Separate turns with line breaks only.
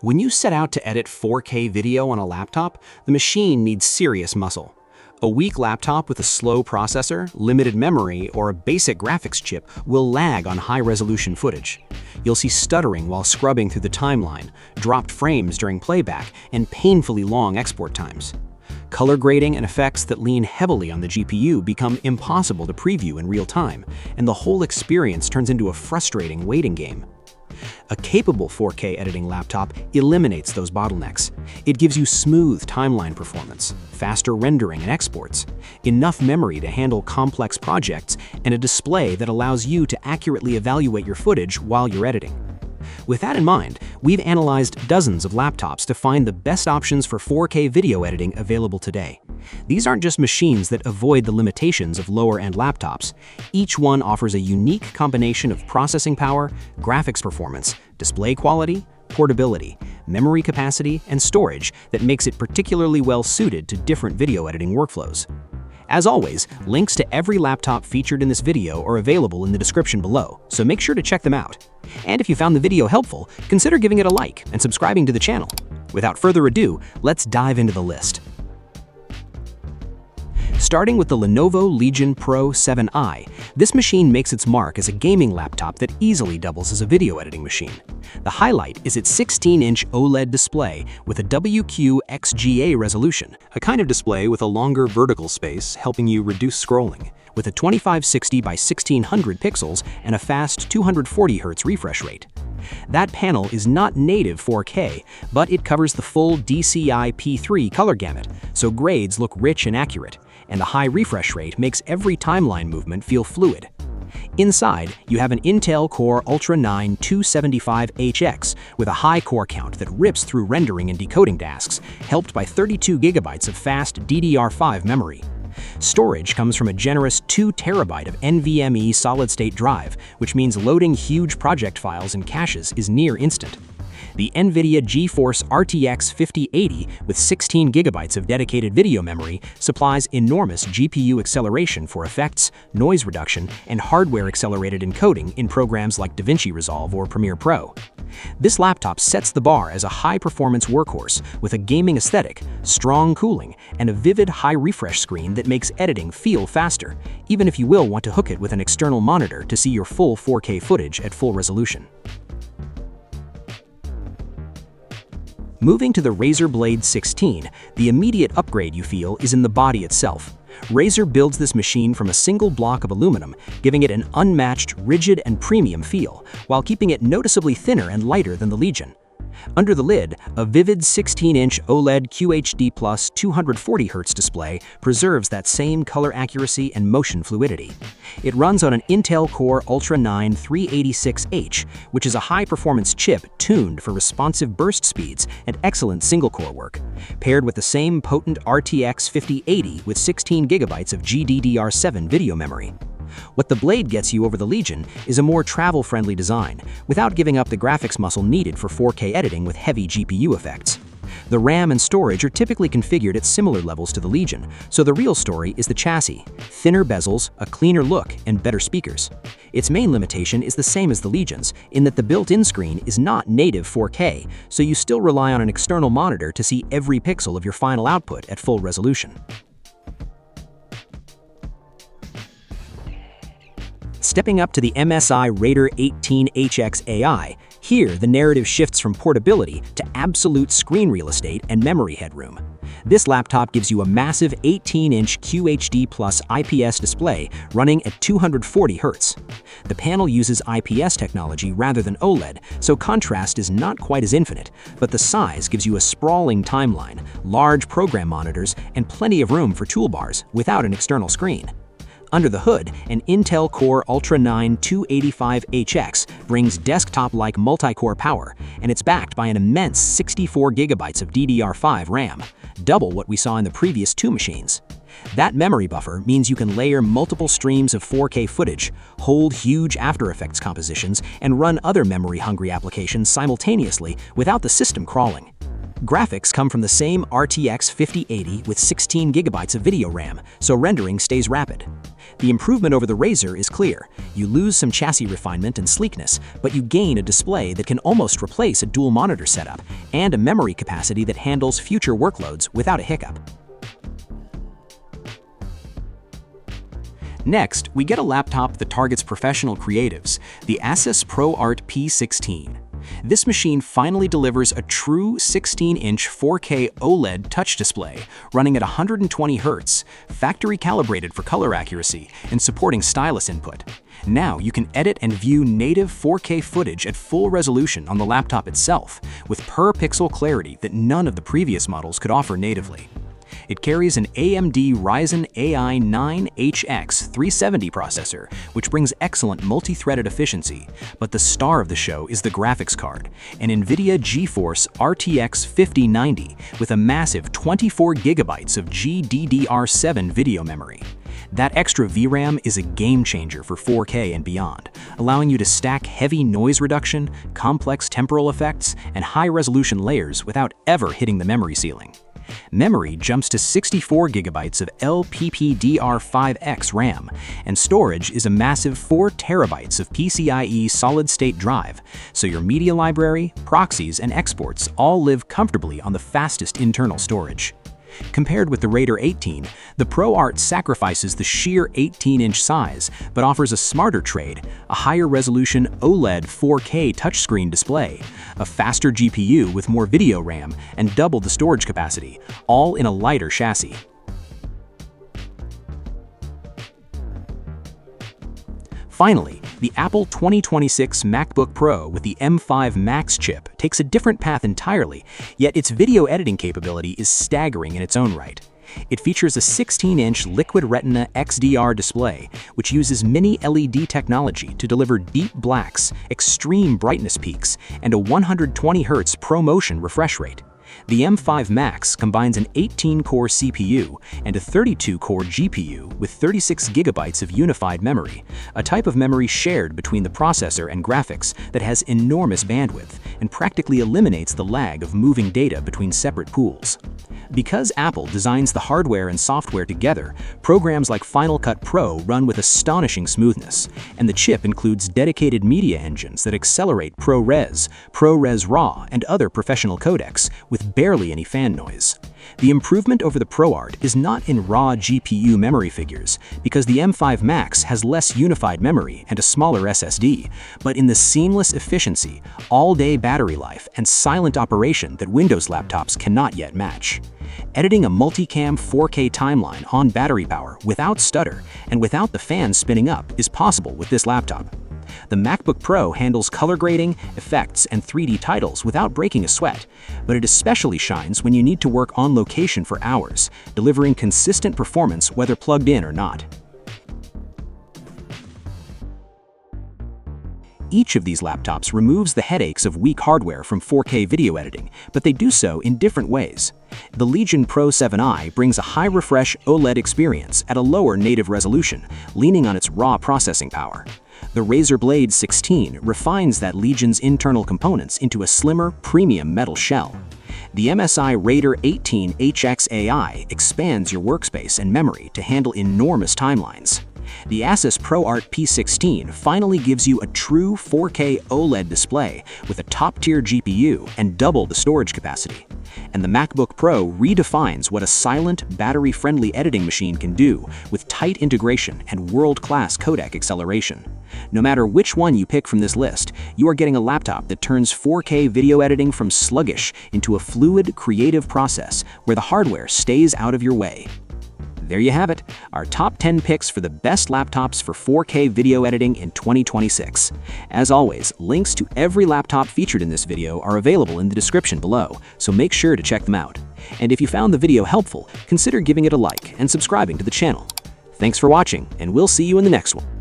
When you set out to edit 4K video on a laptop, the machine needs serious muscle. A weak laptop with a slow processor, limited memory, or a basic graphics chip will lag on high-resolution footage. You'll see stuttering while scrubbing through the timeline, dropped frames during playback, and painfully long export times. Color grading and effects that lean heavily on the GPU become impossible to preview in real time, and the whole experience turns into a frustrating waiting game. A capable 4K editing laptop eliminates those bottlenecks. It gives you smooth timeline performance, faster rendering and exports, enough memory to handle complex projects, and a display that allows you to accurately evaluate your footage while you're editing. With that in mind, we've analyzed dozens of laptops to find the best options for 4K video editing available today. These aren't just machines that avoid the limitations of lower-end laptops. Each one offers a unique combination of processing power, graphics performance, display quality, portability, memory capacity, and storage that makes it particularly well-suited to different video editing workflows. As always, links to every laptop featured in this video are available in the description below, so make sure to check them out. And if you found the video helpful, consider giving it a like and subscribing to the channel. Without further ado, let's dive into the list. Starting with the Lenovo Legion Pro 7i, this machine makes its mark as a gaming laptop that easily doubles as a video editing machine. The highlight is its 16-inch OLED display with a WQXGA resolution, a kind of display with a longer vertical space helping you reduce scrolling, with a 2560 by 1600 pixels and a fast 240 Hz refresh rate. That panel is not native 4K, but it covers the full DCI P3 color gamut, so grades look rich and accurate, and the high refresh rate makes every timeline movement feel fluid. Inside, you have an Intel Core Ultra 9 275HX with a high core count that rips through rendering and decoding tasks, helped by 32 GB of fast DDR5 memory. Storage comes from a generous 2 TB of NVMe solid-state drive, which means loading huge project files and caches is near instant. The NVIDIA GeForce RTX 5080 with 16 GB of dedicated video memory supplies enormous GPU acceleration for effects, noise reduction, and hardware-accelerated encoding in programs like DaVinci Resolve or Premiere Pro. This laptop sets the bar as a high-performance workhorse with a gaming aesthetic, strong cooling, and a vivid high-refresh screen that makes editing feel faster, even if you will want to hook it with an external monitor to see your full 4K footage at full resolution. Moving to the Razer Blade 16, the immediate upgrade you feel is in the body itself. Razer builds this machine from a single block of aluminum, giving it an unmatched, rigid, and premium feel, while keeping it noticeably thinner and lighter than the Legion. Under the lid, a vivid 16-inch OLED QHD+ 240Hz display preserves that same color accuracy and motion fluidity. It runs on an Intel Core Ultra 9 386H, which is a high-performance chip tuned for responsive burst speeds and excellent single-core work, paired with the same potent RTX 5080 with 16 GB of GDDR7 video memory. What the Blade gets you over the Legion is a more travel-friendly design, without giving up the graphics muscle needed for 4K editing with heavy GPU effects. The RAM and storage are typically configured at similar levels to the Legion, so the real story is the chassis: thinner bezels, a cleaner look, and better speakers. Its main limitation is the same as the Legion's, in that the built-in screen is not native 4K, so you still rely on an external monitor to see every pixel of your final output at full resolution. Stepping up to the MSI Raider 18HX AI, here the narrative shifts from portability to absolute screen real estate and memory headroom. This laptop gives you a massive 18-inch QHD+ IPS display running at 240 Hz. The panel uses IPS technology rather than OLED, so contrast is not quite as infinite, but the size gives you a sprawling timeline, large program monitors, and plenty of room for toolbars without an external screen. Under the hood, an Intel Core Ultra 9 285HX brings desktop-like multi-core power, and it's backed by an immense 64 GB of DDR5 RAM, double what we saw in the previous two machines. That memory buffer means you can layer multiple streams of 4K footage, hold huge After Effects compositions, and run other memory-hungry applications simultaneously without the system crawling. Graphics come from the same RTX 5080 with 16 GB of video RAM, so rendering stays rapid. The improvement over the Razer is clear. You lose some chassis refinement and sleekness, but you gain a display that can almost replace a dual monitor setup, and a memory capacity that handles future workloads without a hiccup. Next, we get a laptop that targets professional creatives, the ASUS ProArt P16. This machine finally delivers a true 16-inch 4K OLED touch display running at 120 Hz, factory calibrated for color accuracy and supporting stylus input. Now you can edit and view native 4K footage at full resolution on the laptop itself, with per-pixel clarity that none of the previous models could offer natively. It carries an AMD Ryzen AI 9HX 370 processor, which brings excellent multi-threaded efficiency, but the star of the show is the graphics card, an NVIDIA GeForce RTX 5090 with a massive 24 GB of GDDR7 video memory. That extra VRAM is a game changer for 4K and beyond, allowing you to stack heavy noise reduction, complex temporal effects, and high-resolution layers without ever hitting the memory ceiling. Memory jumps to 64 GB of LPPDR5X RAM, and storage is a massive 4 TB of PCIe solid-state drive, so your media library, proxies, and exports all live comfortably on the fastest internal storage. Compared with the Raider 18, the ProArt sacrifices the sheer 18-inch size, but offers a smarter trade, a higher-resolution OLED 4K touchscreen display, a faster GPU with more video RAM, and double the storage capacity, all in a lighter chassis. Finally, the Apple 2026 MacBook Pro with the M5 Max chip takes a different path entirely, yet its video editing capability is staggering in its own right. It features a 16-inch Liquid Retina XDR display, which uses mini LED technology to deliver deep blacks, extreme brightness peaks, and a 120 Hz ProMotion refresh rate. The M5 Max combines an 18-core CPU and a 32-core GPU with 36 GB of unified memory, a type of memory shared between the processor and graphics that has enormous bandwidth and practically eliminates the lag of moving data between separate pools. Because Apple designs the hardware and software together, programs like Final Cut Pro run with astonishing smoothness, and the chip includes dedicated media engines that accelerate ProRes, ProRes RAW, and other professional codecs with barely any fan noise. The improvement over the ProArt is not in raw GPU memory figures, because the M5 Max has less unified memory and a smaller SSD, but in the seamless efficiency, all-day battery life, and silent operation that Windows laptops cannot yet match. Editing a multicam 4K timeline on battery power without stutter and without the fan spinning up is possible with this laptop. The MacBook Pro handles color grading, effects, and 3D titles without breaking a sweat, but it especially shines when you need to work on location for hours, delivering consistent performance whether plugged in or not. Each of these laptops removes the headaches of weak hardware from 4K video editing, but they do so in different ways. The Legion Pro 7i brings a high-refresh OLED experience at a lower native resolution, leaning on its raw processing power. The Razer Blade 16 refines that Legion's internal components into a slimmer, premium metal shell. The MSI Raider 18 HX-AI expands your workspace and memory to handle enormous timelines. The ASUS ProArt P16 finally gives you a true 4K OLED display with a top-tier GPU and double the storage capacity. And the MacBook Pro redefines what a silent, battery-friendly editing machine can do with tight integration and world-class codec acceleration. No matter which one you pick from this list, you are getting a laptop that turns 4K video editing from sluggish into a fluid, creative process where the hardware stays out of your way. There you have it, our top 10 picks for the best laptops for 4K video editing in 2026. As always, links to every laptop featured in this video are available in the description below, so make sure to check them out. And if you found the video helpful, consider giving it a like and subscribing to the channel. Thanks for watching, and we'll see you in the next one.